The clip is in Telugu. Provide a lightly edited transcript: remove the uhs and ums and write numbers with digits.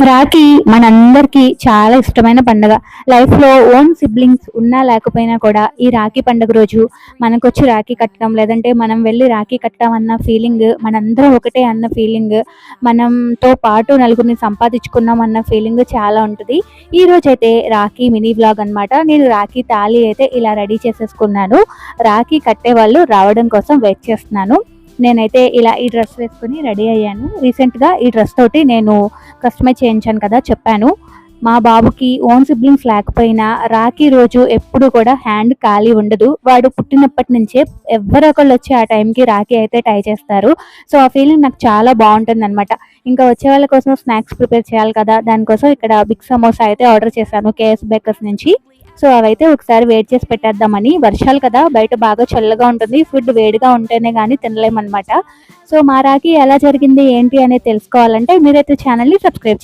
రాఖీ మనందరికీ చాలా ఇష్టమైన పండుగ. లైఫ్‌లో ఓన్ సిబ్లింగ్స్ ఉన్నా లేకపోయినా కూడా ఈ రాఖీ పండుగ రోజు మనకొచ్చి రాఖీ కట్టడం, లేదంటే మనం వెళ్లి రాఖీ కట్టాం అన్న ఫీలింగ్, మనందరం ఒకటే అన్న ఫీలింగ్, మనంతో పాటు నలుగురిని సంపాదించుకున్నాం అన్న ఫీలింగ్ చాలా ఉంటది. ఈరోజైతే రాఖీ మినీ వ్లాగ్ అనమాట. నేను రాఖీ తాళి అయితే ఇలా రెడీ చేసేసుకున్నాను. రాఖీ కట్టేవాళ్ళు రావడం కోసం వెయిట్ చేస్తున్నాను. నేనైతే ఇలా ఈ డ్రెస్ వేసుకొని రెడీ అయ్యాను. రీసెంట్‌గా ఈ డ్రెస్ తోటి నేను కస్టమైజ్ చేయించాను కదా చెప్పాను. మా బాబుకి ఓన్ సిబ్లింగ్స్ లేకపోయినా రాఖీ రోజు ఎప్పుడు కూడా హ్యాండ్ ఖాళీ ఉండదు. వాడు పుట్టినప్పటి నుంచే ఎవ్వరో ఒకళ్ళు వచ్చి ఆ టైంకి రాఖీ అయితే టై చేస్తారు. సో, ఆ ఫీలింగ్ నాకు చాలా బావుంటుందనమాట. ఇంకా వచ్చే వాళ్ళ కోసం స్నాక్స్ ప్రిపేర్ చేయాలి కదా! దానికోసం ఇక్కడ బిగ్ సమోసా అయితే ఆర్డర్ చేశాను కేఎఫ్ బేకర్స్ నుంచి. సో, అవైతే ఒకసారి వేడి చేసి పెట్టేద్దామని. వర్షాలు కదా! బయట బాగా చల్లగా ఉంటుంది. ఫుడ్ వేడిగా ఉంటేనే గానీ తినలేమనమాట. సో, మా రాఖీ ఎలా జరిగింది ఏంటి అనేది తెలుసుకోవాలంటే మీరైతే ఛానల్‌ని సబ్స్క్రైబ్